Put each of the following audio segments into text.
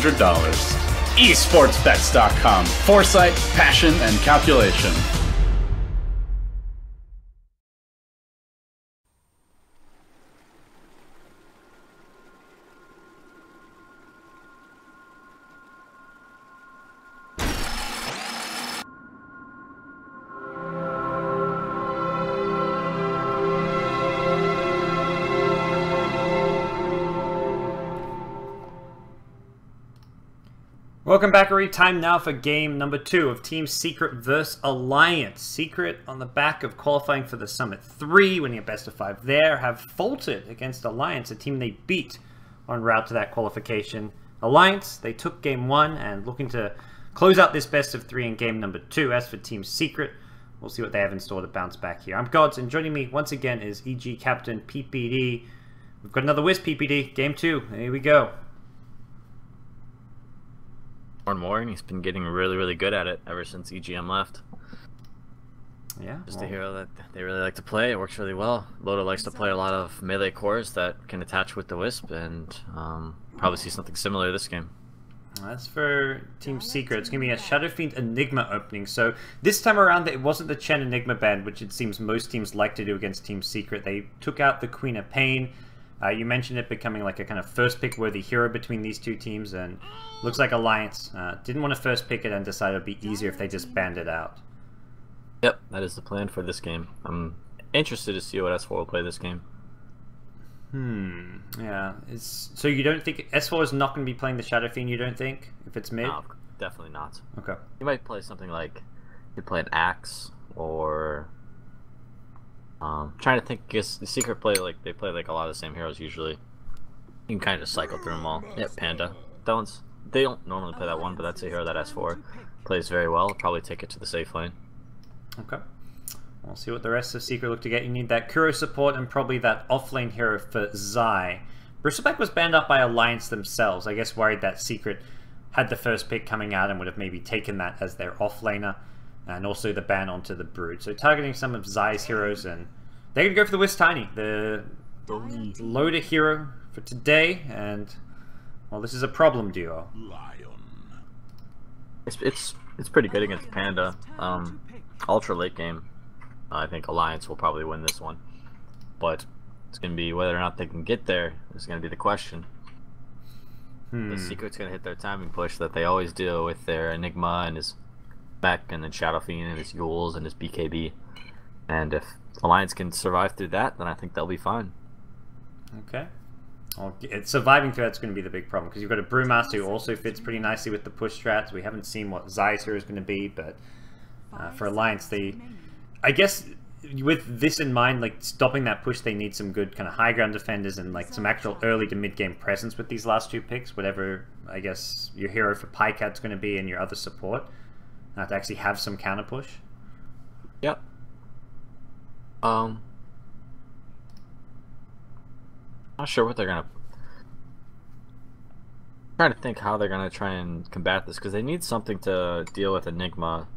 esportsbets.com. Foresight, passion, and calculation. Welcome back, Ari. Time now for game number 2 of Team Secret vs. Alliance. Secret, on the back of qualifying for the Summit 3, winning a best of 5 there, have faltered against Alliance, a team they beat en route to that qualification. Alliance, they took game 1 and looking to close out this best of 3 in game number 2. As for Team Secret, we'll see what they have in store to bounce back here. I'm GoDz, and joining me once again is EG Captain PPD. We've got another Wisp PPD, game 2. Here we go. More and he's been getting really good at it ever since EGM left. Yeah, just a hero that they really like to play. It works really well. Loda likes to play a lot of melee cores that can attach with the Wisp, and probably see something similar this game. As for Team Secret, it's going to be a Shadow Fiend Enigma opening. So this time around, it wasn't the Chen Enigma band, which it seems most teams like to do against Team Secret. They took out the Queen of Pain. You mentioned it becoming like a kind of first pick worthy hero between these two teams, and looks like Alliance didn't want to first pick it and decided it'd be easier if they just banned it out. Yep, that is the plan for this game. I'm interested to see what S4 will play this game. Yeah. So you don't think S4 is not going to be playing the Shadow Fiend, you don't think, if it's mid? No, definitely not. Okay. You might play something like, you play an Axe, or trying to think, because the Secret play, like, they play like a lot of the same heroes usually. You can kind of cycle through them all. Yeah, Panda. That one's, they don't normally play that one, but that's a hero that S4 plays very well. Probably take it to the safe lane. Okay. We'll see what the rest of Secret look to get. You need that Kuro support and probably that offlane hero for Zai. Bristleback was banned up by Alliance themselves. I guess worried that Secret had the first pick coming out and would have maybe taken that as their offlaner. And also the ban onto the Brood. So targeting some of Zai's heroes, and they're going to go for the Wisp Tiny, the loader hero for today. And, well, this is a problem duo. It's pretty good against Panda. Ultra late game. I think Alliance will probably win this one. But it's going to be whether or not they can get there is going to be the question. The Secret's going to hit their timing push that they always do with their Enigma and his Mech, and then Shadow Fiend and his Yules and his BKB. And if Alliance can survive through that, then I think they'll be fine. Okay. Well, surviving through that's going to be the big problem, because you've got a Brewmaster who also fits pretty nicely with the push strats. We haven't seen what Zai's hero is going to be, but for Alliance, I guess with this in mind, like stopping that push, they need some good kind of high ground defenders and like some actual early to mid game presence with these last 2 picks. Whatever, I guess, your hero for Pycat's going to be and your other support. To actually have some counter push. Yep. Not sure what they're gonna. Trying to think how they're gonna try and combat this, because they need something to deal with Enigma.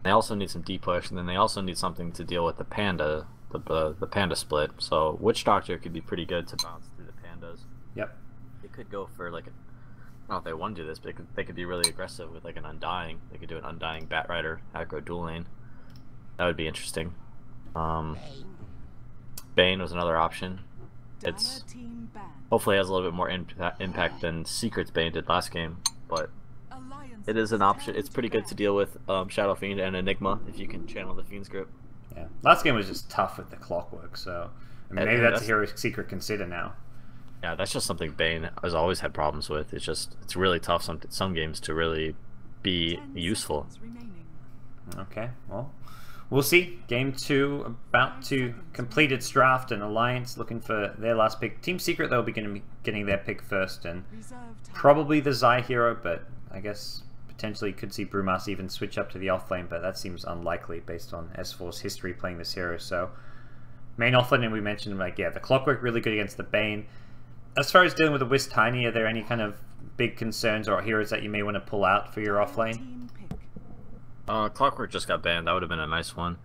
They also need some D push, and then they also need something to deal with the Panda, the Panda split. So Witch Doctor could be pretty good to bounce through the Pandas. Yep. They could go for like a. I don't know if they want to do this, but they could be really aggressive with like an Undying. They could do an Undying Batrider aggro dual lane. That would be interesting. Bane was another option. It's hopefully has a little bit more impact than Secret's Bane did last game, but it is an option. It's pretty good to deal with Shadow Fiend and Enigma if you can channel the Fiend's grip. Yeah, last game was just tough with the clockwork, so I mean, maybe that's a hero Secret consider now. Yeah, that's just something Bane has always had problems with. It's really tough some games to really be useful. Okay, well, we'll see. Game 2 about to complete its draft, and Alliance looking for their last pick. Team Secret, they'll be getting their pick first, and probably the Zai hero, but I guess potentially could see Brewmaster even switch up to the offlane, but that seems unlikely based on S4's history playing this hero. So main offlane, and we mentioned, like, yeah, the Clockwork really good against the Bane. As far as dealing with the Wisp Tiny, are there any kind of big concerns or heroes that you may want to pull out for your offlane? Clockwork just got banned. That would have been a nice one.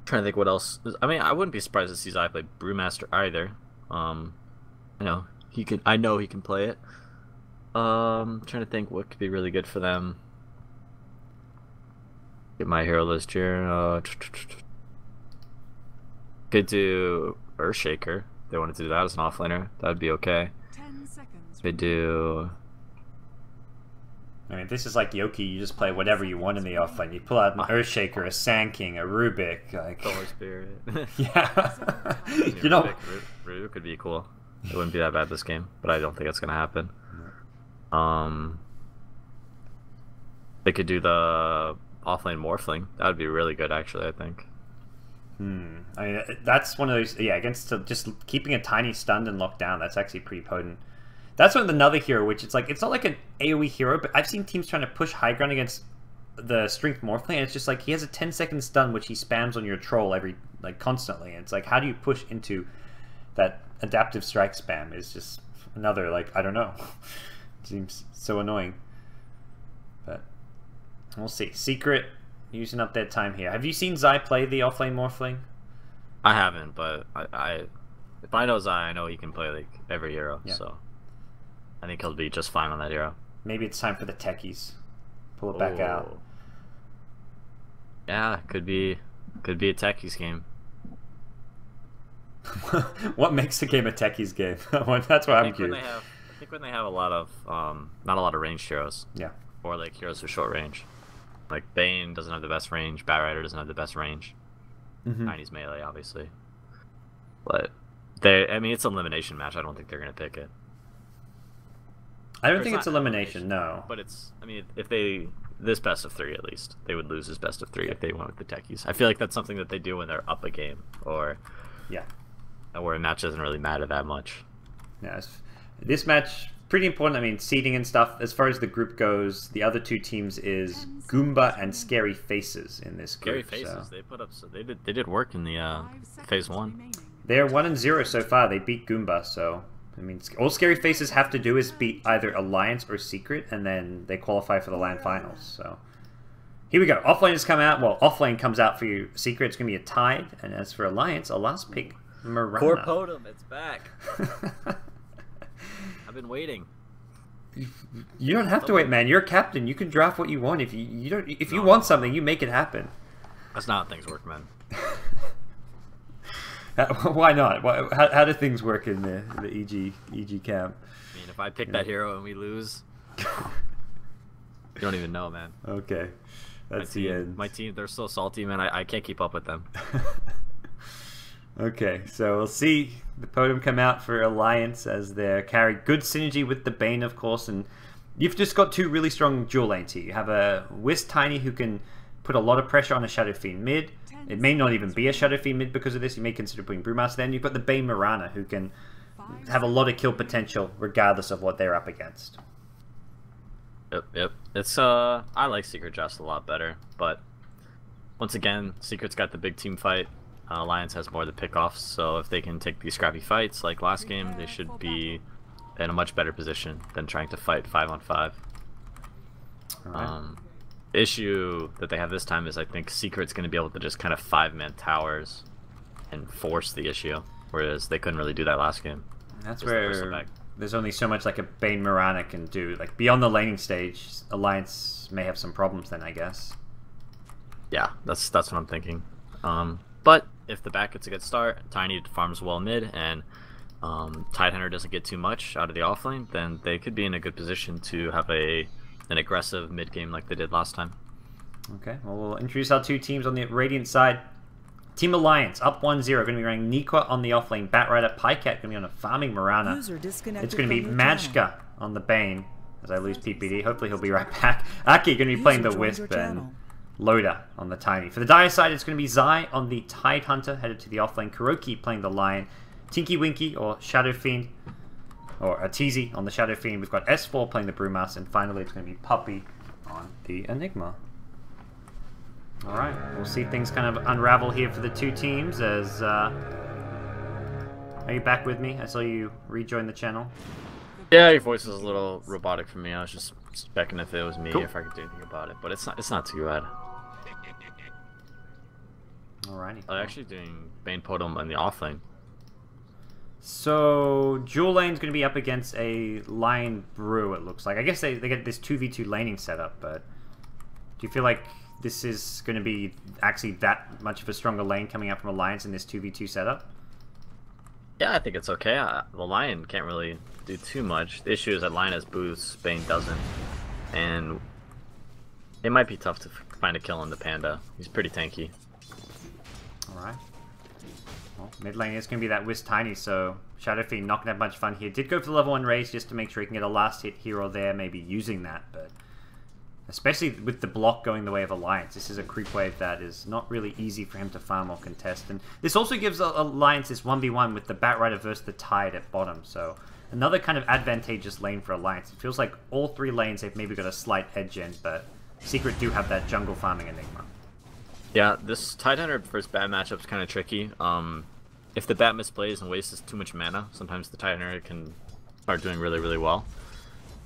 Trying to think what else. I mean, I wouldn't be surprised to see Zai play Brewmaster either. You know, I know he can play it. Trying to think what could be really good for them. Get my hero list here. Could do Earthshaker. If they wanted to do that as an offlaner, that would be okay. 10 seconds. They do. I mean, this is like Yoki. You just play whatever you want in the offlane. You pull out an Earthshaker, a Sand King, a Rubik, like. Solar Spirit. Yeah. You know. Rubik could be cool. It wouldn't be that bad this game, but I don't think it's gonna happen. They could do the offlane Morphling. That would be really good, actually. I think. I mean, that's one of those. Yeah, against just keeping a tiny stunned and locked down. That's actually pretty potent. That's one with another hero, which it's like it's not like an AoE hero, but I've seen teams trying to push high ground against the strength Morphling, and it's just like he has a 10-second stun which he spams on your troll constantly. And it's like, how do you push into that adaptive strike spam? Is just another, like, I don't know. It seems so annoying. But we'll see. Secret using up their time here. Have you seen Zai play the offlane Morphling? I haven't, but if I know Zai, I know he can play like every hero. Yeah. So I think he'll be just fine on that hero. Maybe it's time for the techies. Pull it back out. Yeah, could be a techies game. What makes a game a techies game? That's what I'm curious. I think when they have a lot of not a lot of ranged heroes. Yeah. Or like heroes with short range. Like Bane doesn't have the best range, Batrider doesn't have the best range. Tiny's melee, obviously. But I mean, it's an elimination match. I don't think they're gonna pick it. I don't think it's elimination, no. But it's, I mean, if this best of 3 at least, they would lose this best of 3 if they went with the techies. I feel like that's something that they do when they're up a game, or where a match doesn't really matter that much. Yeah, this match pretty important. I mean, seeding and stuff. As far as the group goes, the other two teams is Goomba and Scary Faces in this group. Scary Faces, they put up, they did work in the phase 1. They're 1-0 so far. They beat Goomba, so. I mean, all Scary Faces have to do is beat either Alliance or Secret, and then they qualify for the LAN finals. So here we go. Offlane has come out. Well, offlane comes out for you. Secret, it's going to be a tide. And as for Alliance, a last pick, Mirana. Core Podum, it's back. I've been waiting. You don't have to wait, man. You're a captain. You can draft what you want. If you want something, you make it happen. That's not how things work, man. Why not? How do things work in the EG camp? I mean, if I pick that hero and we lose, you don't even know, man. Okay, that's the end. My team, they're so salty, man. I can't keep up with them. Okay, so we'll see the podium come out for Alliance as they carry good synergy with the Bane, of course, and you've just got two really strong dual lanes here. You have a Wisp Tiny who can put a lot of pressure on a Shadow Fiend mid. It may not even be a Shadow Fiend mid because of this. You may consider putting Brewmaster. Then you've got the Bane Mirana who can have a lot of kill potential regardless of what they're up against. Yep. It's I like Secret just a lot better, but once again, Secret's got the big team fight. Alliance has more of the pickoffs, so if they can take these scrappy fights like last game, they should be in a much better position than trying to fight 5-on-5. Right. The issue that they have this time is I think Secret's going to be able to just kind of 5-man towers and force the issue, whereas they couldn't really do that last game. That's where there's only so much like a Bane Mirana can do. Like beyond the laning stage, Alliance may have some problems then, I guess. Yeah, that's what I'm thinking. But if the back gets a good start, Tiny farms well mid, and Tidehunter doesn't get too much out of the offlane, then they could be in a good position to have an aggressive mid game like they did last time. Okay, well, we'll introduce our two teams on the Radiant side. Team Alliance up 1-0, going to be running Niqua on the offlane, Batrider, Pycat going to be on a farming Mirana. It's going to be Machka on the Bane as I lose PPD. Hopefully he'll be right back. Aki going to be playing the Wisp and Loda on the Tiny. For the Dire side, it's going to be Zai on the Tidehunter, headed to the offlane. Kuroki playing the Lion. Tinky Winky or Shadow Fiend, or Atizi on the Shadow Fiend. We've got S4 playing the Brewmaster, and finally it's going to be Puppy on the Enigma. Alright, we'll see things kind of unravel here for the two teams as... are you back with me? I saw you rejoin the channel. Yeah, your voice is a little robotic for me. I was just checking if it was me, cool. if I could do anything about it, but it's not too bad. Alrighty. I'm actually doing Bane Podum on the offlane. So, Jewel Lane's going to be up against a Lion Brew, it looks like. I guess they get this 2v2 laning setup, but do you feel like this is going to be actually that much of a stronger lane coming out from Alliance in this 2v2 setup? Yeah, I think it's okay. The Lion can't really do too much. The issue is that Lion has boosts, Bane doesn't. And it might be tough to find a kill on the Panda. He's pretty tanky. Alright. Well, mid lane is going to be that Wisp Tiny, so Shadow Fiend not going to have much fun here. Did go for the level 1 raise just to make sure he can get a last hit here or there, maybe using that, but especially with the block going the way of Alliance, this is a creep wave that is not really easy for him to farm or contest. And this also gives Alliance this 1v1 with the Batrider versus the Tide at bottom, so another kind of advantageous lane for Alliance. It feels like all 3 lanes they've maybe got a slight edge in, but Secret do have that jungle farming enigma. Yeah, this Tidehunter versus Bat matchup's kind of tricky. If the Bat misplays and wastes too much mana, sometimes the Tidehunter can start doing really, really well.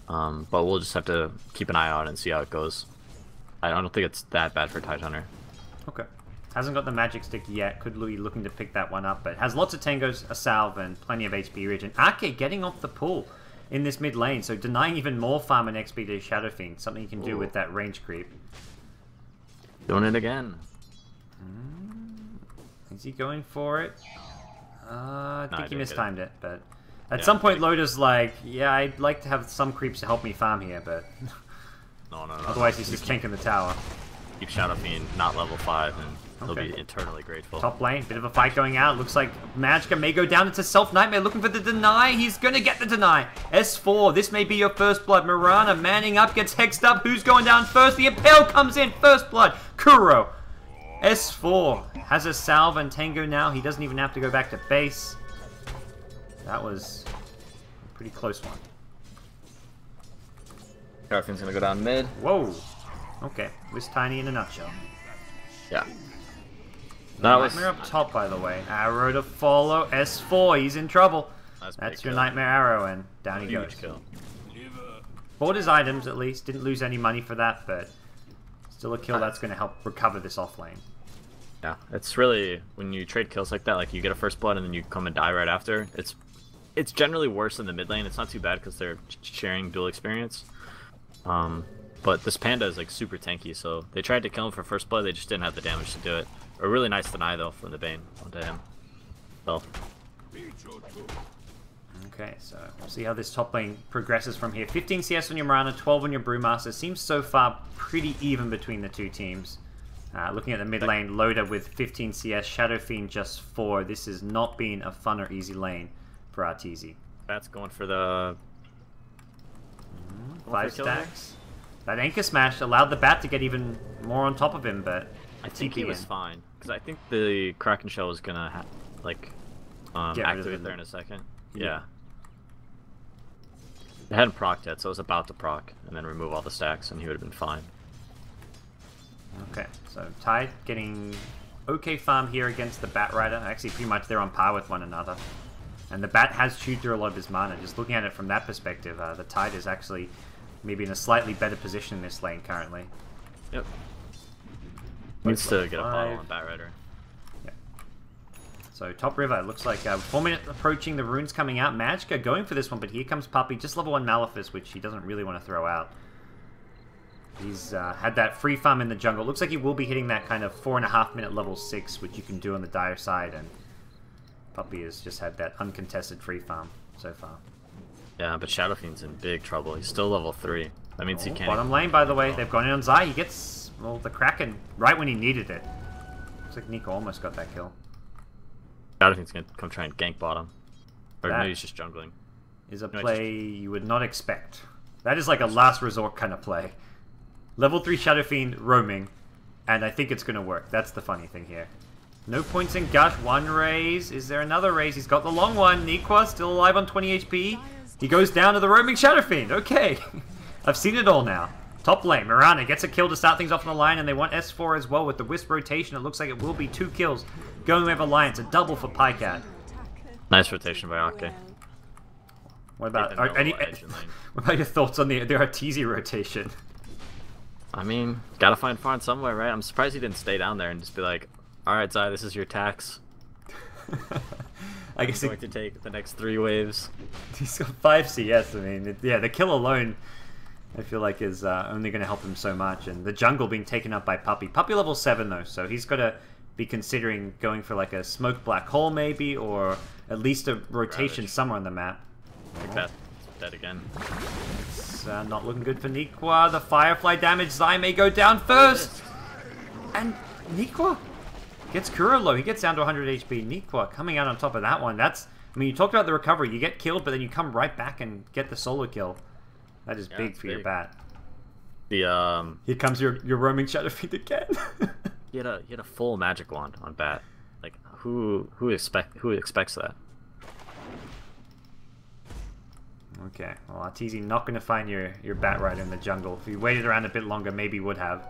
But we'll just have to keep an eye out and see how it goes. I don't think it's that bad for Tidehunter. Okay. Hasn't got the magic stick yet. Could be looking to pick that one up, but has lots of tangos, a salve, and plenty of HP regen. Ake getting off the pool in this mid lane, so denying even more farm and XP to Shadow Fiend. Something you can do with that range creep. Doing it again. Is he going for it? I think he mistimed it, but at Yeah, some point Loda's like, yeah, I'd like to have some creeps to help me farm here, but No. otherwise he's just tanking the tower. Keep Shadow Fiend not level 5 and he'll Okay. be eternally grateful. Top lane, bit of a fight going out. Looks like Magicka may go down into Self Nightmare looking for the deny. He's going to get the deny. S4, this may be your first blood. Mirana manning up, gets hexed up. Who's going down first? The Impale comes in, first blood. Kuro. S4 has a salve and Tango now. He doesn't even have to go back to base. That was a pretty close one. Shadow Fiend's gonna go down mid. Whoa. Okay, Wisp Tiny in a nutshell. Yeah. That was Nightmare up top, by the way. Arrow to follow. S4, he's in trouble. That's your Nightmare Arrow, and down he goes. huge kill. Bought his items, at least. Didn't lose any money for that, but still a kill that's going to help recover this off lane. Yeah, it's really, when you trade kills like that, like you get a first blood and then you come and die right after, it's generally worse in the mid lane. It's not too bad because they're sharing dual experience. But this Panda is like super tanky, so they tried to kill him for first blood, they just didn't have the damage to do it. A really nice deny though from the Bane onto him. So. Okay, so we'll see how this top lane progresses from here. 15 CS on your Mirana, 12 on your Brewmaster. Seems so far pretty even between the two teams. Looking at the mid lane, Loda with 15 CS, Shadow Fiend just 4. This has not been a fun or easy lane for Arteezy. That's going for the 5 stacks. That Anchor Smash allowed the Bat to get even more on top of him, but I think he was fine because I think the Kraken Shell was gonna activate there in a second. Yeah. It hadn't procced yet, so it was about to proc and then remove all the stacks, and he would have been fine. Okay, so Tide getting okay farm here against the Batrider. Actually, pretty much they're on par with one another. And the Bat has chewed through a lot of his mana. Just looking at it from that perspective, the Tide is actually maybe in a slightly better position in this lane currently. Yep. Needs to get a bottle on Batrider. Yep. So top river, looks like 4 minutes approaching, the runes coming out. Magicka going for this one, but here comes Puppey, just level 1 Malefice, which he doesn't really want to throw out. He's had that free farm in the jungle. Looks like he will be hitting that kind of 4.5 minute level 6, which you can do on the dire side, and Puppey has just had that uncontested free farm so far. Yeah, but Shadow Fiend's in big trouble. He's still level 3. That means he can't. Bottom lane, by the way, they've gone in on Zai. He gets, well, the Kraken right when he needed it. Looks like Nico almost got that kill. Shadow Fiend's gonna come try and gank bottom. Or That maybe he's just jungling. Is a play you would not expect. That is like a last resort kind of play. Level 3 Shadow Fiend roaming, and I think it's going to work. That's the funny thing here. No points in Gush. One raise. Is there another raise? He's got the long one. Nikwa still alive on 20 HP. He goes down to the roaming Shadow Fiend. Okay. I've seen it all now. Top lane. Mirana gets a kill to start things off on the line, and they want S4 as well with the Wisp rotation. It looks like it will be 2 kills going with Alliance. A double for Pycat. Nice rotation by Ake. What about what about your thoughts on the Arteezy rotation? I mean, gotta find Farn somewhere, right? I'm surprised he didn't stay down there and just be like, alright, Zai, this is your tax. I guess going to take the next 3 waves. He's got 5 CS. I mean, yeah, the kill alone, I feel like, is only going to help him so much. And the jungle being taken up by Puppey. Puppey level 7 though, so he's got to be considering going for like a smoke black hole maybe, or at least a rotation somewhere on the map. Like that. Dead again. It's not looking good for Nikwa. The Firefly damage. Zai may go down first. And Nikwa gets Kuro low. He gets down to 100 HP. Nikwa coming out on top of that one. That's, I mean, you talked about the recovery. You get killed, but then you come right back and get the solo kill. That is big for your bat. The Here comes your roaming Shadow Fiend again. you had a full magic wand on bat. Like who expects that? Okay, well, Arteezy not going to find your bat rider in the jungle. If he waited around a bit longer, maybe he would have.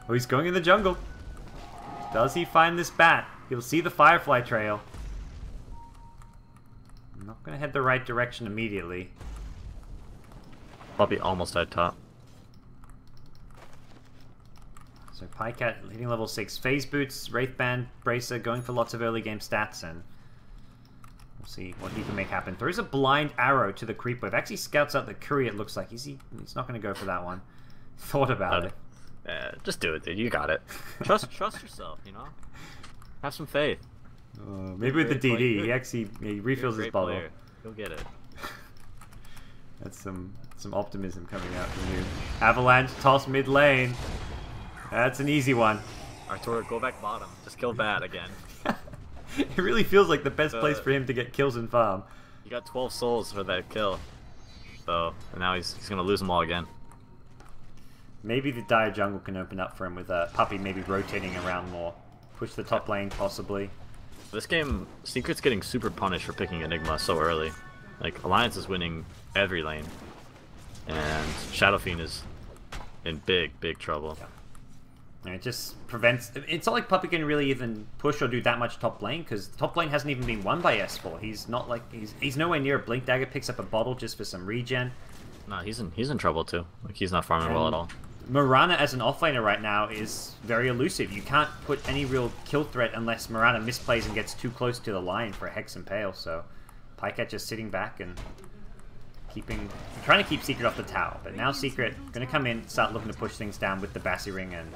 Oh, he's going in the jungle. Does he find this bat? He'll see the Firefly trail. Not going to head the right direction immediately. Probably almost at top. So Pycat hitting level 6. Phase Boots, Wraithband, Bracer going for lots of early game stats, and we'll see what he can make happen. Throws a blind arrow to the creep wave. Actually scouts out the Curry, it looks like. He's not going to go for that one. Thought about it. Just do it, dude. You got it. Trust yourself, you know? Have some faith. Maybe with the DD, he refills his bottle. Player. You'll get it. That's some optimism coming out from you. Avalanche, toss mid lane. That's an easy one. Arturo, go back bottom. Just kill Bat again. It really feels like the best place for him to get kills and farm. You got 12 souls for that kill. So, and now he's going to lose them all again. Maybe the Dire jungle can open up for him with Puppey maybe rotating around more. Push the top lane, possibly. This game, Secret's getting super punished for picking Enigma so early. Like, Alliance is winning every lane. And Shadow Fiend is in big, big trouble. And it just prevents... It's not like Puppey can really even push or do that much top lane, because top lane hasn't even been won by S4. He's not like... He's nowhere near a Blink Dagger, picks up a bottle just for some regen. No, he's in trouble too. Like, he's not farming well at all. Mirana as an offlaner right now is very elusive. You can't put any real kill threat unless Mirana misplays and gets too close to the line for a Hex and Pale, so... Pycat just sitting back and trying to keep Secret off the tower. But now Secret going to come in, start looking to push things down with the Bassi Ring, and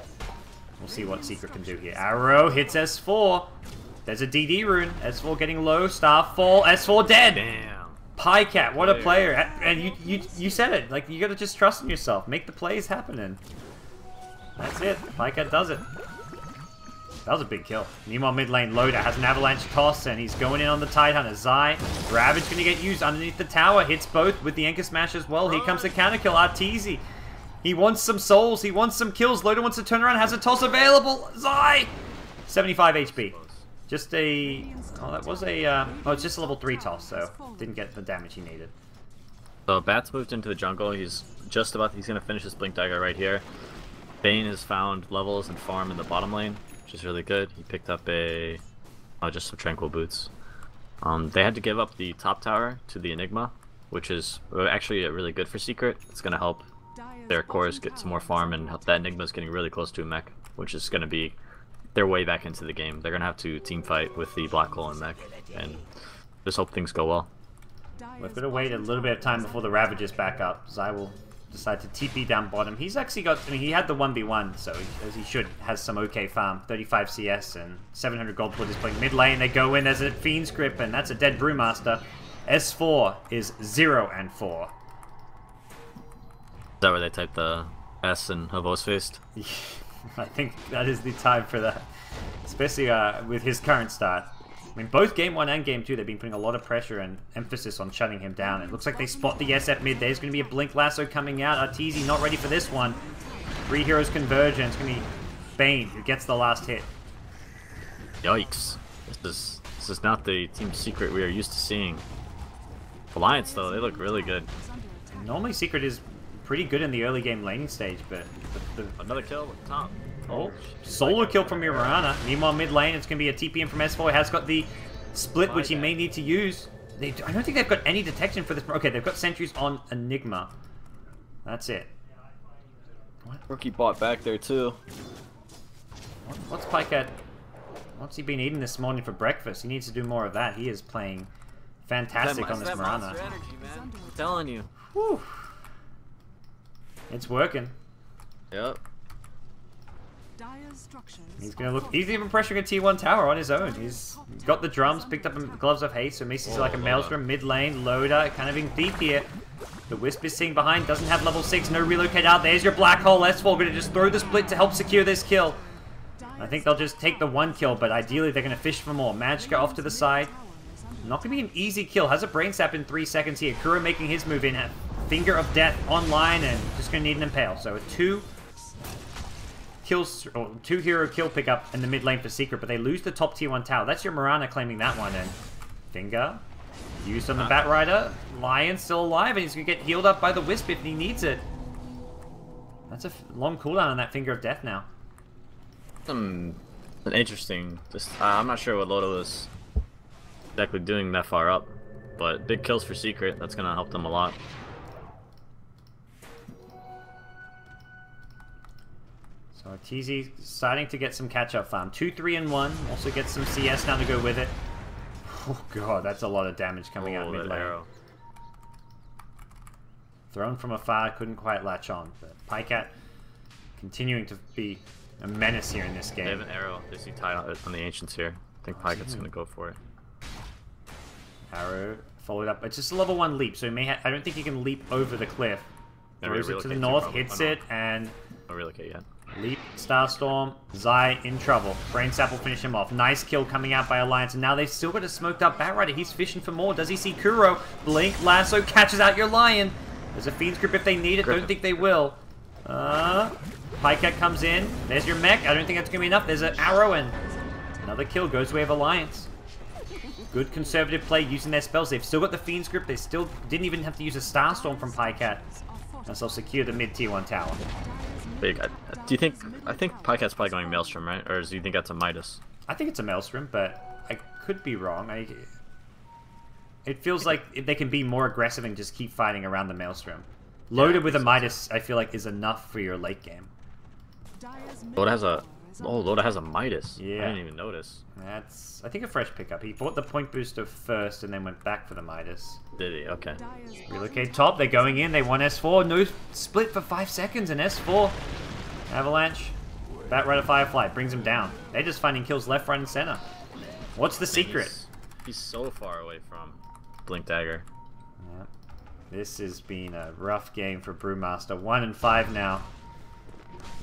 we'll see what Secret can do here. Arrow hits S4. There's a DD rune. S4 getting low. Starfall. S4 dead. Damn. Pycat, what a player. And you said it. Like, you got to just trust in yourself. Make the plays happen, and that's it. Pycat does it. That was a big kill. Nemo mid lane loader has an avalanche toss, and he's going in on the Tidehunter. Zai, Ravage going to get used underneath the tower. Hits both with the Anchor Smash as well. Here comes the counter kill. Arteezy. He wants some souls. He wants some kills. Loader wants to turn around. Has a toss available. Zai! 75 HP. Just a... Oh, that was a... Oh, it's just a level 3 toss, so didn't get the damage he needed. So Bat's moved into the jungle. He's just about... He's going to finish his Blink Dagger right here. Bane has found levels and farm in the bottom lane, which is really good. He picked up a... Oh, just some Tranquil Boots. They had to give up the top tower to the Enigma, which is actually really good for Secret. It's going to help their cores get some more farm, and help that Enigma's getting really close to a mech, which is going to be their way back into the game. They're going to have to team fight with the Black Hole and mech, and just hope things go well. We're going to wait a little bit of time before the Ravages back up. Zai will decide to TP down bottom. He's actually got... I mean, he had the 1v1, so as he should, has some okay farm. 35 CS and 700 gold put is playing mid lane. They go in, there's a Fiend's Grip, and that's a dead Brewmaster. S4 is 0-4. Is that where they type the S in Havos Feast? I think that is the time for that. Especially with his current start. I mean, both Game 1 and Game 2, they've been putting a lot of pressure and emphasis on shutting him down. It looks like they spot the SF mid. There's going to be a Blink Lasso coming out. Arteezy not ready for this one. 3 heroes conversion. It's going to be Bane who gets the last hit. Yikes. This is not the Team Secret we are used to seeing. Alliance, though, they look really good. Normally, Secret is pretty good in the early game laning stage, but... Another kill with top. Oh, solo kill from Mirana. Meanwhile, mid lane, it's going to be a TP in from S4. He has got the split, which he may need to use. I don't think they've got any detection for this. Okay, they've got sentries on Enigma. That's it. What? Rookie bot back there, too. What's Pycat? What's he been eating this morning for breakfast? He needs to do more of that. He is playing fantastic on this Mirana. Energy, man. I'm telling you. Whew. It's working. Yep. He's gonna look. He's even pressuring a T1 tower on his own. He's got the drums, picked up gloves of haste, so Macy's like a maelstrom mid lane. Loader kind of being deep here. The Wisp is sitting behind, doesn't have level 6, no relocate out. There's your black hole. S4 gonna just throw the split to help secure this kill. I think they'll just take the 1 kill, but ideally they're gonna fish for more. Magicka off to the side. Not gonna be an easy kill. Has a brain sap in 3 seconds here. Kuro making his move in. Finger of Death online and just gonna need an impale. So a 2 kills, or 2 hero kill pickup in the mid lane for Secret, but they lose the top tier 1 tower. That's your Mirana claiming that one, and Finger used on the Batrider. Lion still alive, and he's gonna get healed up by the Wisp if he needs it. That's a long cooldown on that Finger of Death now. An interesting. I'm not sure what Loda was exactly doing that far up, but big kills for Secret. That's gonna help them a lot. So TZ starting to get some catch-up farm. 2, 3, and 1. Also get some CS now to go with it. Oh god, that's a lot of damage coming out mid lane. Thrown from afar, couldn't quite latch on. But Pycat continuing to be a menace here in this game. They have an arrow. They see tie on the Ancients here. I think Pycat's going to go for it. Arrow followed up. It's just a level 1 leap, so he may I don't think he can leap over the cliff. Throws it to the north, hits it, and... No relocate yet. Leap, Starstorm, Zai in trouble. Brain Sap will finish him off. Nice kill coming out by Alliance, and now they've still got a smoked up Batrider. He's fishing for more. Does he see Kuro? Blink, lasso, catches out your Lion. There's a Fiend's Grip if they need it. Don't think they will. Pycat comes in. There's your mech. I don't think that's going to be enough. There's an arrow, and another kill goes way of Alliance. Good conservative play using their spells. They've still got the Fiend's Grip. They still didn't even have to use a Starstorm from Pycat. As they'll secure the mid tier 1 tower. Big. Do you think? I think Pycat's probably going Maelstrom, right? Or do you think that's a Midas? I think it's a Maelstrom, but I could be wrong. It feels like they can be more aggressive and just keep fighting around the Maelstrom. Loaded with a Midas, I feel like is enough for your late game. Loda has a. Oh, Loda has a Midas. Yeah. I didn't even notice. That's, I think, a fresh pickup. He bought the point booster first and then went back for the Midas. Did he? Okay. Relocate top. They're going in. They want S4. No split for 5 seconds and S4. Avalanche. Batrider Firefly brings him down. They're just finding kills left, right, and center. What's the secret? He's so far away from Blink Dagger. Yeah. This has been a rough game for Brewmaster. 1 and 5 now.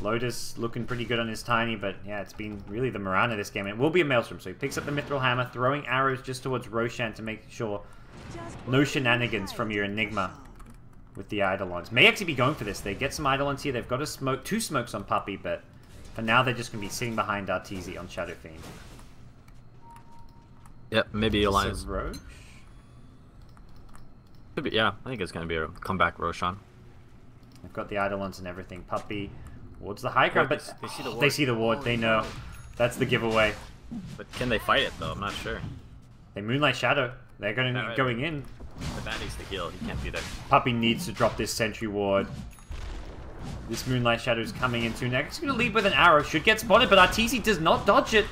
Lotus looking pretty good on his Tiny, but yeah, it's been really the Mirana this game. It will be a Maelstrom, so he picks up the Mithril Hammer, throwing arrows just towards Roshan to make sure no shenanigans from your Enigma with the Eidolons. May actually be going for this. They get some Eidolons here. They've got a smoke, 2 smokes on Puppy, but for now they're just going to be sitting behind Arteezy on Shadow Fiend. Yep, maybe Alliance. Roche? Could be, yeah, I think it's going to be a comeback Roshan. They've got the Eidolons and everything. Puppy towards the high ground, but they see the ward. They know. That's the giveaway. But can they fight it, though? I'm not sure. They Moonlight Shadow. They're going in. But that needs to heal. He can't be there. Puppy needs to drop this Sentry Ward. This Moonlight Shadow is coming in too next. He's going to lead with an arrow. Should get spotted, but Arteezy does not dodge it.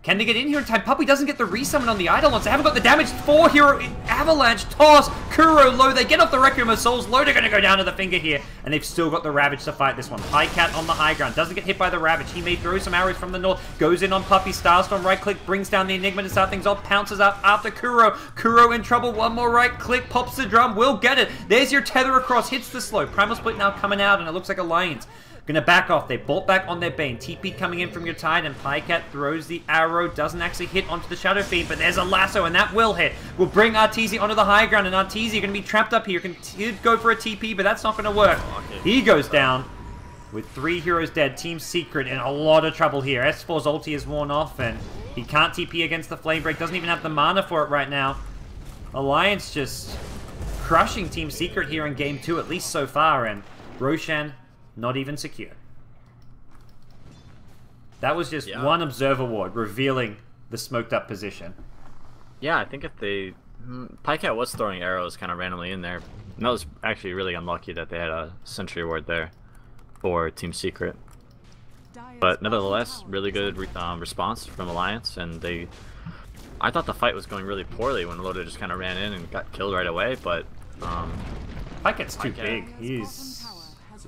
Can they get in here in time? Puppy doesn't get the resummon on the Eidolons. They haven't got the damage. 4 hero Avalanche, Toss, Kuro low. They get off the Requiem of Souls. Low, they're going to go down to the Finger here. And they've still got the Ravage to fight this one. Pycat on the high ground. Doesn't get hit by the Ravage. He may throw some arrows from the north. Goes in on Puppy. Starstorm right click. Brings down the Enigma to start things off. Pounces up after Kuro. Kuro in trouble. One more right click. Pops the drum. Will get it. There's your tether across. Hits the slow. Primal Split now coming out. And it looks like Alliance gonna back off. They bolt back on their Bane. TP coming in from your Tide, and Pycat throws the arrow. Doesn't actually hit onto the Shadow Fiend, but there's a lasso, and that will hit. Will bring Arteezy onto the high ground, and Arteezy gonna be trapped up here. Can go for a TP, but that's not gonna work. He goes down with 3 heroes dead. Team Secret in a lot of trouble here. S4's ulti is worn off, and he can't TP against the Flame Break. Doesn't even have the mana for it right now. Alliance just crushing Team Secret here in Game 2, at least so far, and Roshan not even secure. That was just one Observer Ward revealing the smoked up position. Yeah, I think if they... Pycat was throwing arrows kind of randomly in there. And that was actually really unlucky that they had a Sentry Ward there for Team Secret. But nevertheless, really good response from Alliance, and they I thought the fight was going really poorly when Loda just kind of ran in and got killed right away, but Piket's too big.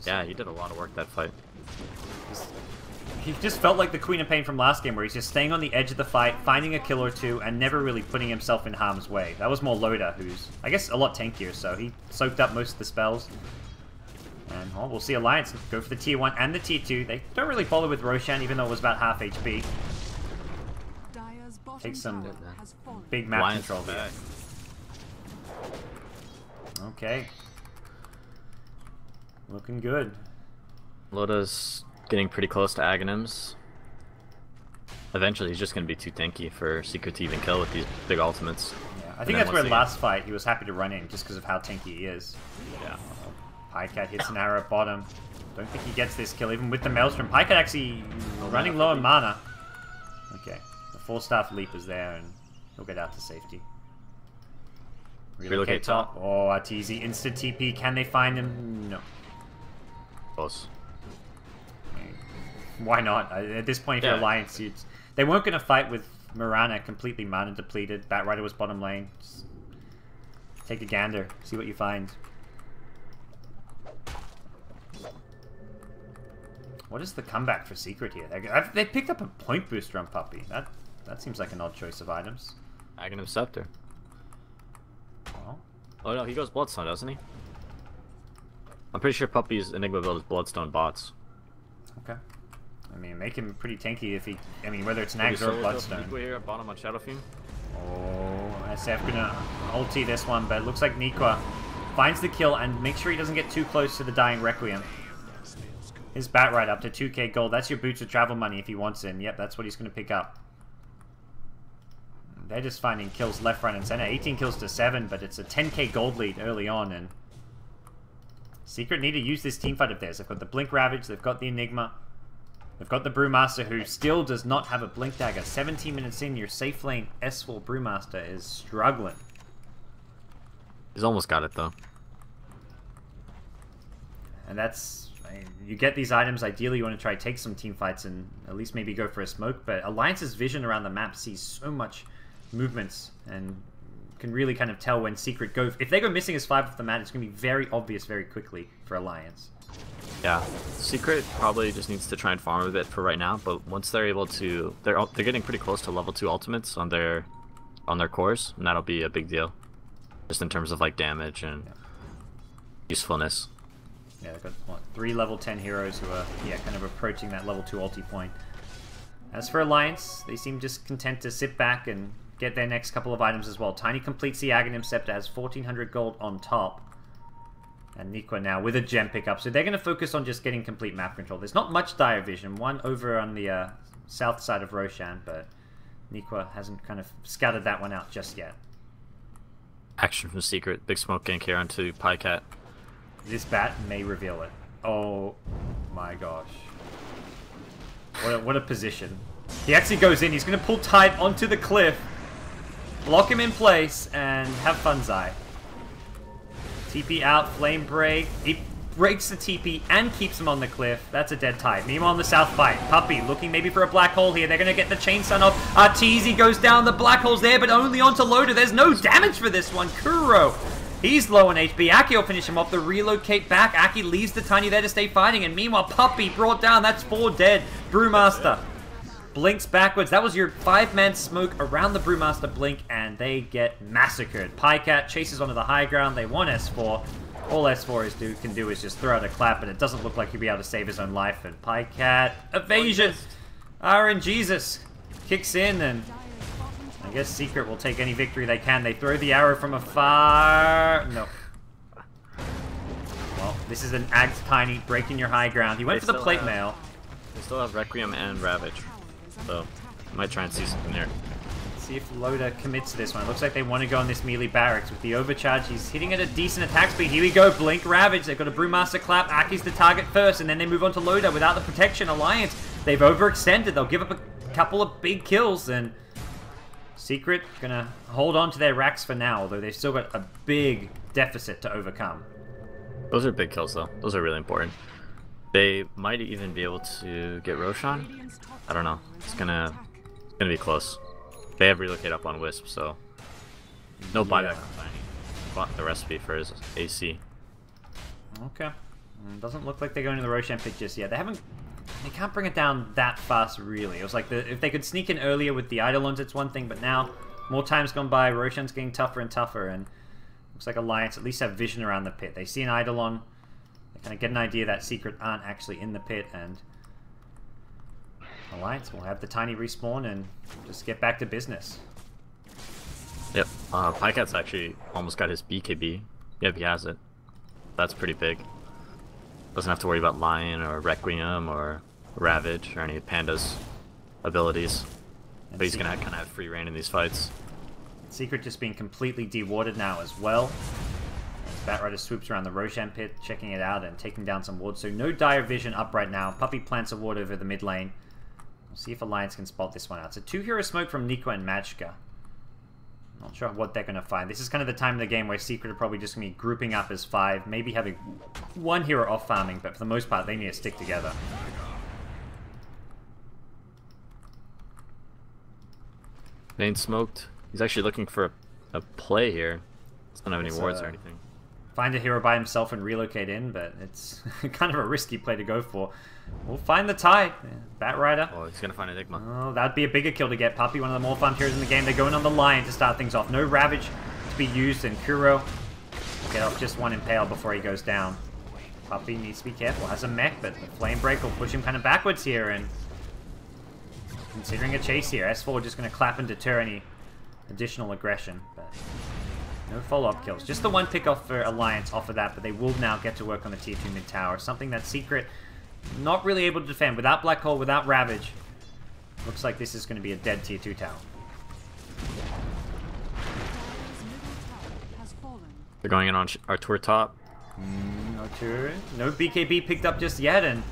Yeah, he did a lot of work that fight. He just felt like the Queen of Pain from last game, where he's just staying on the edge of the fight, finding a kill or two, and never really putting himself in harm's way. That was more Loda, who's, I guess, a lot tankier, so he soaked up most of the spells. And, well, we'll see Alliance go for the tier 1 and the tier 2. They don't really bother with Roshan, even though it was about half HP. Take some big map Alliance control there. Okay. Looking good. Loda's getting pretty close to Aghanims. Eventually, he's just going to be too tanky for Secret to even kill with these big ultimates. Yeah, I think that's where last fight he was happy to run in, just because of how tanky he is. Yeah. Pycat hits an arrow at bottom. Don't think he gets this kill, even with the Maelstrom. Pycat actually running low on mana. Okay. The 4-staff leap is there, and he'll get out to safety. Relocate top. Oh, Arteezy. Instant TP. Can they find him? No. Close. Why not? At this point, if you're Alliance, they weren't going to fight with Mirana completely mana depleted. Batrider was bottom lane. Just take a gander. See what you find. What is the comeback for Secret here? They picked up a point booster on Puppy. That seems like an odd choice of items. Aghanim Scepter. Well, oh no, he goes Bloodstone, doesn't he? I'm pretty sure Puppy's Enigma build is Bloodstone bots. okay. I mean, make him pretty tanky if he... I mean, whether it's Nags or Bloodstone. Nikwa here at bottom on Shadow Fiend. Oh, SF gonna ulti this one, but it looks like Nikwa finds the kill and make sure he doesn't get too close to the dying Requiem. His Batrider up to 2k gold. That's your boots of travel money if he wants in. Yep, that's what he's going to pick up. They're just finding kills left, right, and center. 18 kills to 7, but it's a 10k gold lead early on, and Secret need to use this teamfight of theirs. They've got the Blink Ravage, they've got the Enigma, they've got the Brewmaster, who still does not have a Blink Dagger. 17 minutes in, your safe lane S4 Brewmaster is struggling. He's almost got it, though. And that's... you get these items, ideally you want to try to take some team fights and at least maybe go for a smoke, but Alliance's vision around the map sees so much movements and can really kind of tell when Secret go... If they go missing as 5 off the mat, it's going to be very obvious very quickly for Alliance. Yeah, Secret probably just needs to try and farm a bit for right now, but once they're able to... They're getting pretty close to level 2 ultimates on their cores, and that'll be a big deal. Just in terms of like damage and usefulness. Yeah, they've got, what, 3 level 10 heroes who are, yeah, kind of approaching that level 2 ulti point. As for Alliance, they seem just content to sit back and get their next couple of items as well. Tiny completes the Aghanim Scepter, has 1400 gold on top. And Nikwa now with a gem pickup. So they're going to focus on just getting complete map control. There's not much dire vision. One over on the south side of Roshan, but Nikwa hasn't kind of scouted that one out just yet. Action from Secret. Big smoke gank here onto Pycat. This bat may reveal it. Oh my gosh. What a position. He actually goes in. He's going to pull Tide onto the cliff, block him in place, and have Funzai. TP out, Flame Break. He breaks the TP and keeps him on the cliff. That's a dead Tide. Meanwhile on the south fight, Puppy looking maybe for a black hole here. They're going to get the Chain Sun off. Arteezy goes down. The black hole's there, but only onto Loda. There's no damage for this one. Kuro. He's low on HP. Aki will finish him off. The relocate back. Aki leaves the Tiny there to stay fighting. And meanwhile, Puppy brought down. That's 4 dead. Brewmaster blinks backwards. That was your 5-man smoke around the Brewmaster blink. And they get massacred. Pycat chases onto the high ground. They want S4. All S4 can do is just throw out a clap. And it doesn't look like he'll be able to save his own life. And Pycat, evasion. RNGesus kicks in and... I guess Secret will take any victory they can. They throw the arrow from afar. No. Well, this is an Ags Tiny breaking your high ground. He went for the plate mail. They still have Requiem and Ravage, so I might try and see something there. Let's see if Loda commits to this one. It looks like they want to go on this melee barracks with the overcharge. He's hitting at a decent attack speed. Here we go. Blink Ravage. They've got a Brewmaster clap. Aki's the target first, and then they move on to Loda without the protection. Alliance, they've overextended. They'll give up a couple of big kills, and Secret gonna hold on to their racks for now, although they've still got a big deficit to overcome. Those are big kills, though. Those are really important. They might even be able to get Roshan. I don't know. It's gonna be close. They have relocate up on Wisp, so no buyback on Tiny. Bought the recipe for his AC. Okay. Doesn't look like they're going to the Roshan pit just yet. They can't bring it down that fast, really. It was like if they could sneak in earlier with the Eidolons, it's one thing, but now more time's gone by. Roshan's getting tougher and tougher, and looks like Alliance at least have vision around the pit. They see an Eidolon, they kind of get an idea that Secret aren't actually in the pit, and Alliance will have the Tiny respawn and just get back to business. Yep. Pycat's actually almost got his BKB. Yep, he has it. That's pretty big. Doesn't have to worry about Lion or Requiem or Ravage or any of Panda's abilities. But he's going to kind of have free reign in these fights. Secret just being completely dewarded now as well. Batrider swoops around the Roshan pit, checking it out and taking down some wards. So no dire vision up right now. Puppey plants a ward over the mid lane. We'll see if Alliance can spot this one out. So 2-hero smoke from Nico and Magka. Not sure what they're going to find. This is kind of the time of the game where Secret are probably just going to be grouping up as 5, maybe having one hero off farming, but for the most part, they need to stick together. Vayne smoked. He's actually looking for a play here. Doesn't have any wards or anything. Find a hero by himself and relocate in, but it's kind of a risky play to go for. We'll find the tide. Batrider. Oh, he's going to find Enigma. Oh, that'd be a bigger kill to get. Puppey, one of the more farmed heroes in the game. They're going on the Lion to start things off. No Ravage to be used, and Kuro will get off just one Impale before he goes down. Puppey needs to be careful. Has a mech, but the Flame Break will push him kind of backwards here, and considering a chase here, S4 just going to clap and deter any additional aggression, but no follow-up kills. Just the one pick-off for Alliance off of that, but they will now get to work on the tier 2 mid-tower. Something that Secret not really able to defend. Without Black Hole, without Ravage, looks like this is going to be a dead tier 2 tower. They're going in on our tour top. No turret. No BKB picked up just yet, and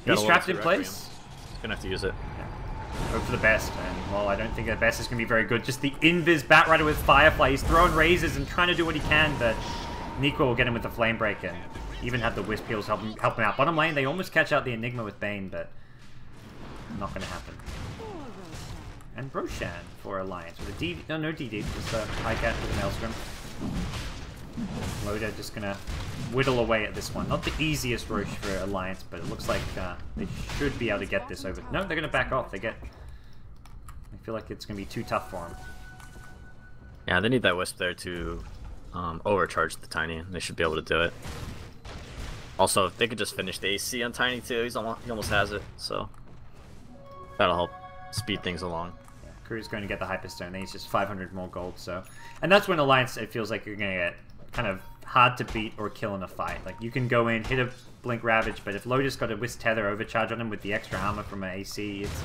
he's trapped in place. He's going to have to use it. Hope for the best, and well, I don't think the best is going to be very good. Just the invis Batrider with Firefly. He's throwing razors and trying to do what he can, but Nico will get him with the Flame Break and even have the Wisp heals help him out. Bottom lane, they almost catch out the Enigma with Bane, but not going to happen. And Roshan for Alliance with a D. No DD, just a Pycat with a Maelstrom. Loda just going to whittle away at this one. Not the easiest Roche for Alliance, but it looks like they should be able to get this over. No, they're going to back off. I feel like it's going to be too tough for them. Yeah, they need that Wisp there to overcharge the Tiny. They should be able to do it. Also, if they could just finish the AC on Tiny too, he almost has it, so that'll help speed things along. Yeah, Crew's going to get the Hyperstone, then he's just 500 more gold, so... And that's when Alliance, it feels like you're going to get kind of hard to beat or kill in a fight. Like, you can go in, hit a Blink Ravage, but if Lotus got a Wisp Tether overcharge on him with the extra armor from an AC, it's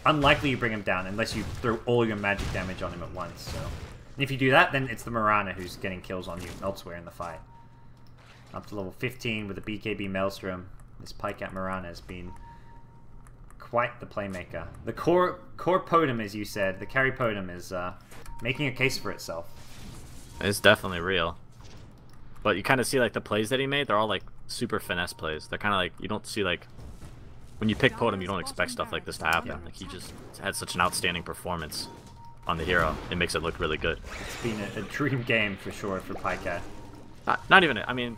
unlikely you bring him down unless you throw all your magic damage on him at once, so... And if you do that, then it's the Mirana who's getting kills on you elsewhere in the fight. Up to level 15 with a BKB Maelstrom. This Pycat Mirana has been quite the playmaker. The core Podem, as you said, the carry Podem is making a case for itself. It's definitely real. But you kind of see like the plays that he made, they're all like super finesse plays. They're kind of like, you don't see like, when you pick Podem, you don't expect stuff like this to happen. Yeah. Like he just had such an outstanding performance on the hero. It makes it look really good. It's been a dream game for sure for Pycat. Not even, I mean,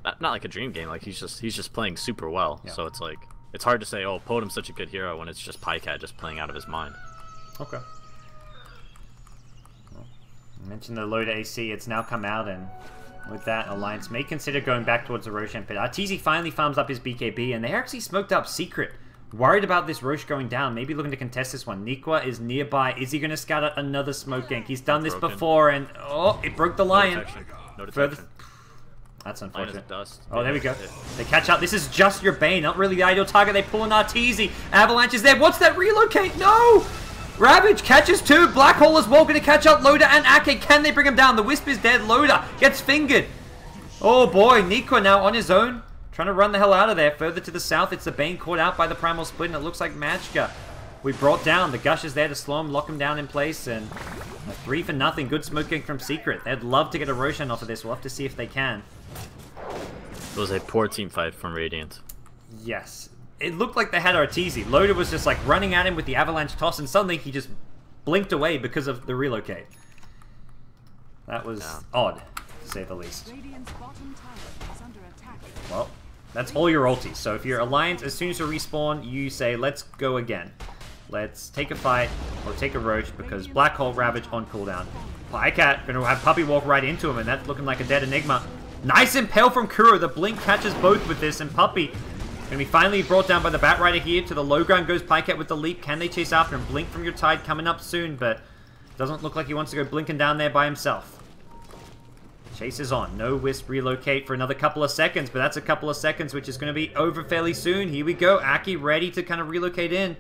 not like a dream game. Like he's just playing super well. Yeah. So it's like it's hard to say, oh, Podem's such a good hero when it's just Pycat just playing out of his mind. Okay. Well, I mentioned the low to AC. It's now come out, and with that, Alliance may consider going back towards the Roshan pit. Arteezy finally farms up his BKB, and they actually smoked up Secret. Worried about this Roche going down, maybe looking to contest this one. Nikwa is nearby. Is he going to scout out another smoke gank? He's done this before, and oh, it broke the Lion. No detection. That's unfortunate. Dust. Oh, there we go. They catch out. This is just your Bane, not really the ideal target. They pull an Arteezy. Avalanche is there. What's that relocate? No! Ravage catches two. Black Hole as well, going to catch out Loda and Ake. Can they bring him down? The Wisp is dead. Loda gets fingered. Oh boy, Nikwa now on his own. Trying to run the hell out of there. Further to the south, it's the Bane caught out by the Primal Split, and it looks like Magka we brought down. The Gush is there to slow him, lock him down in place, and a 3-for-0. Good smoking from Secret. They'd love to get a Roshan off of this. We'll have to see if they can. It was a poor team fight from Radiant. Yes. It looked like they had Arteezy. Loda was just like running at him with the Avalanche toss, and suddenly he just blinked away because of the relocate. That was odd, to say the least. Well, that's all your ultis. So if you're Alliance, as soon as you respawn, you say, let's go again. Let's take a fight, or take a Roach, because Black Hole Ravage on cooldown. Pycat gonna have Puppy walk right into him, and that's looking like a dead Enigma. Nice impale from Kuro. The blink catches both with this, and Puppy gonna be finally brought down by the Bat Rider here. To the low ground goes Pycat with the leap. Can they chase after him? Blink from your Tide coming up soon, but doesn't look like he wants to go blinking down there by himself. Chase is on. No Wisp relocate for another couple of seconds, but that's a couple of seconds, which is going to be over fairly soon. Here we go. Aki ready to kind of relocate in.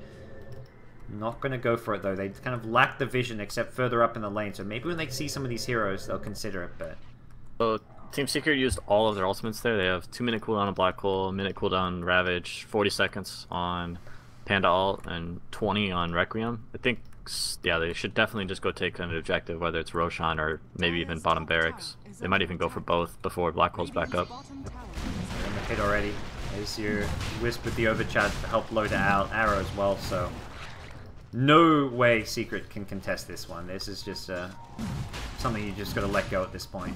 Not going to go for it, though. They kind of lack the vision, except further up in the lane. So maybe when they see some of these heroes, they'll consider it, but... So, Team Secret used all of their ultimates there. They have 2-minute cooldown on Black Hole, 1-minute cooldown on Ravage, 40 seconds on Panda Ult, and 20 on Requiem. I think, yeah, they should definitely just go take an objective, whether it's Roshan or maybe even bottom barracks. They might even go for both before Black Hole's back up. They're in the hit already. There's your Wisp with the overcharge to help load out Arrow as well, so... No way Secret can contest this one. This is just something you just got to let go at this point.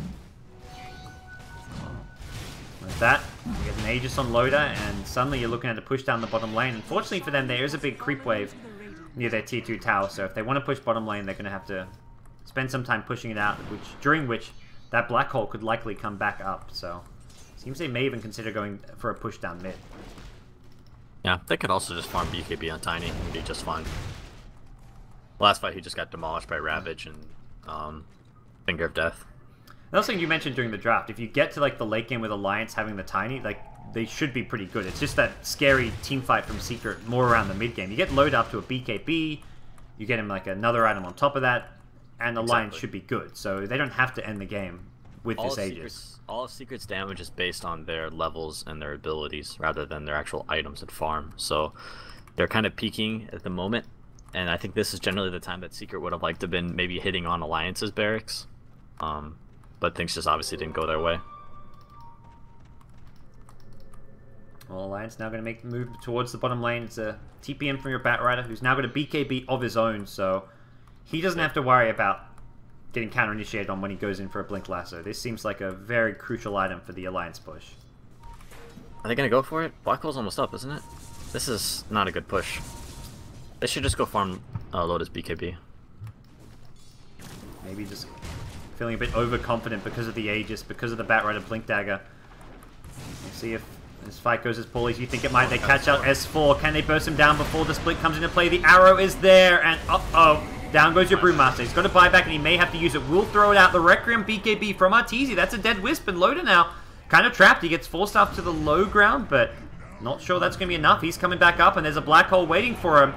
With that, you get an Aegis on Loader, and suddenly you're looking at a push down the bottom lane. Unfortunately for them, there is a big creep wave near their tier 2 tower, so if they want to push bottom lane, they're going to have to spend some time pushing it out, during which that Black Hole could likely come back up. So seems they may even consider going for a push down mid. Yeah, they could also just farm BKB on Tiny and be just fine. Last fight, he just got demolished by Ravage and Finger of Death. Another thing you mentioned during the draft, if you get to like the late game with Alliance having the Tiny, like they should be pretty good. It's just that scary team fight from Secret more around the mid game. You get loaded up to a BKB, you get him like another item on top of that, and Alliance should be good. So they don't have to end the game with this Aegis. All of Secret's damage is based on their levels and their abilities rather than their actual items at farm. So they're kind of peaking at the moment. And I think this is generally the time that Secret would have liked to have been maybe hitting on Alliance's barracks. But things just obviously didn't go their way. Well, Alliance now going to make the move towards the bottom lane. It's a TPM from your Bat Rider, who's now got a BKB of his own, so he doesn't have to worry about getting counter-initiated on when he goes in for a Blink Lasso. This seems like a very crucial item for the Alliance push. Are they going to go for it? Black Hole's almost up, isn't it? This is not a good push. They should just go farm Lotus BKB. Maybe just feeling a bit overconfident because of the Aegis, because of the Bat Rider Blink Dagger. We'll see if this fight goes as poorly as you think it might. They catch out S4. Can they burst him down before the split comes into play? The arrow is there, and uh-oh. Down goes your Brewmaster. He's got to buy back, and he may have to use it. We'll throw it out. The Requiem BKB from Arteezy. That's a dead Wisp, and Loader now kind of trapped. He gets forced off to the low ground, but not sure that's going to be enough. He's coming back up, and there's a Black Hole waiting for him.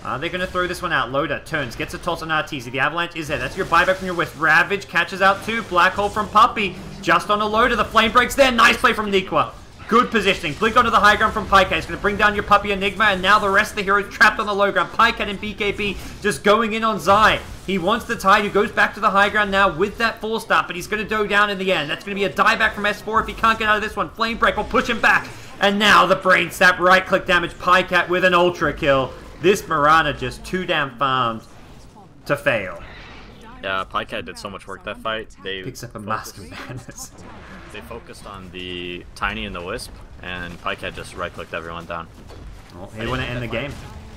Are they going to throw this one out? Loader turns, gets a toss on Arteezy. The Avalanche is there. That's your buyback from your Wisp. Ravage catches out too. Black Hole from Puppy. Just on a Loader. The Flame breaks there. Nice play from Nikwa. Good positioning. Blink onto the high ground from Pycat. He's going to bring down your Puppy Enigma, and now the rest of the heroes trapped on the low ground. Pycat and BKB just going in on Zai. He wants the Tide, who goes back to the high ground now with that 4-star, but he's going to go down in the end. That's going to be a dieback from S4 if he can't get out of this one. Flame break will push him back. And now the Brain Snap right-click damage. Pycat with an Ultra kill. This Mirana just too damn farmed to fail. Yeah, Pycat did so much work that fight. They picks up a Mask of Madness. They focused on the Tiny and the Wisp, and Pycat just right-clicked everyone down. Well, they want to end the game.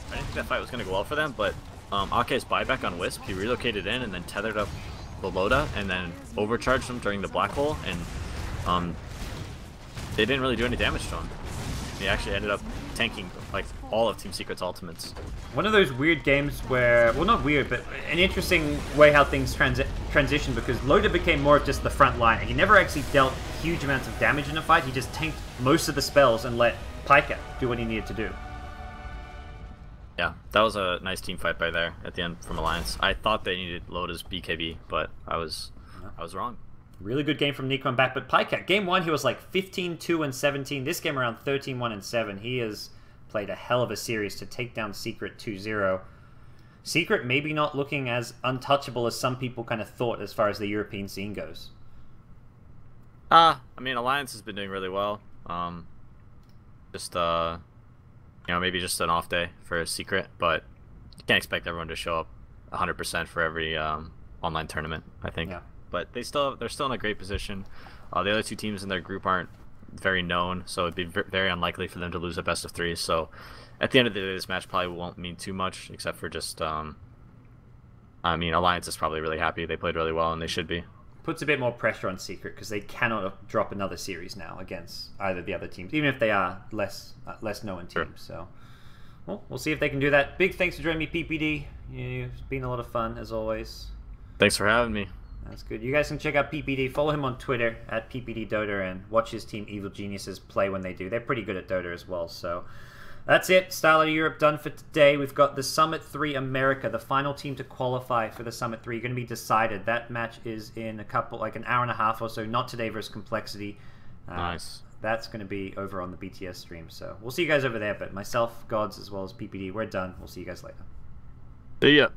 I didn't think that fight was going to go well for them, but Ake's buyback on Wisp, he relocated in and then tethered up the Loda, and then overcharged him during the Black Hole, and they didn't really do any damage to him. He actually ended up tanking like all of Team Secret's ultimates. One of those weird games where, well, not weird, but an interesting way how things transitioned, because Loda became more of just the front line. He never actually dealt huge amounts of damage in a fight. He just tanked most of the spells and let Pycat do what he needed to do. Yeah, that was a nice team fight by there at the end from Alliance. I thought they needed Loda's BKB, but I was wrong. Really good game from Nikon back, but Pycat, game 1 he was like 15-2-17. This game around 13-1-7. He has played a hell of a series to take down Secret 2-0. Secret maybe not looking as untouchable as some people kind of thought as far as the European scene goes. I mean, Alliance has been doing really well. Just you know, maybe just an off day for Secret, but you can't expect everyone to show up 100% for every online tournament, I think. Yeah. But they're still in a great position. The other two teams in their group aren't very known, so it'd be very unlikely for them to lose a best of 3. So at the end of the day, this match probably won't mean too much, except for just, I mean, Alliance is probably really happy. They played really well, and they should be. Puts a bit more pressure on Secret because they cannot drop another series now against either the other teams, even if they are less known teams. Sure. So, well, we'll see if they can do that. Big thanks for joining me, PPD. It's been a lot of fun as always. Thanks for having me. That's good. You guys can check out PPD. Follow him on Twitter at PPD Dota and watch his team Evil Geniuses play when they do. They're pretty good at Dota as well. So that's it. Style of Europe done for today. We've got the Summit 3 America, the final team to qualify for the Summit 3, going to be decided. That match is in an hour and a half or so. Not today versus Complexity. Nice. That's going to be over on the BTS stream. So we'll see you guys over there. But myself, GoDz, as well as PPD, we're done. We'll see you guys later. See ya.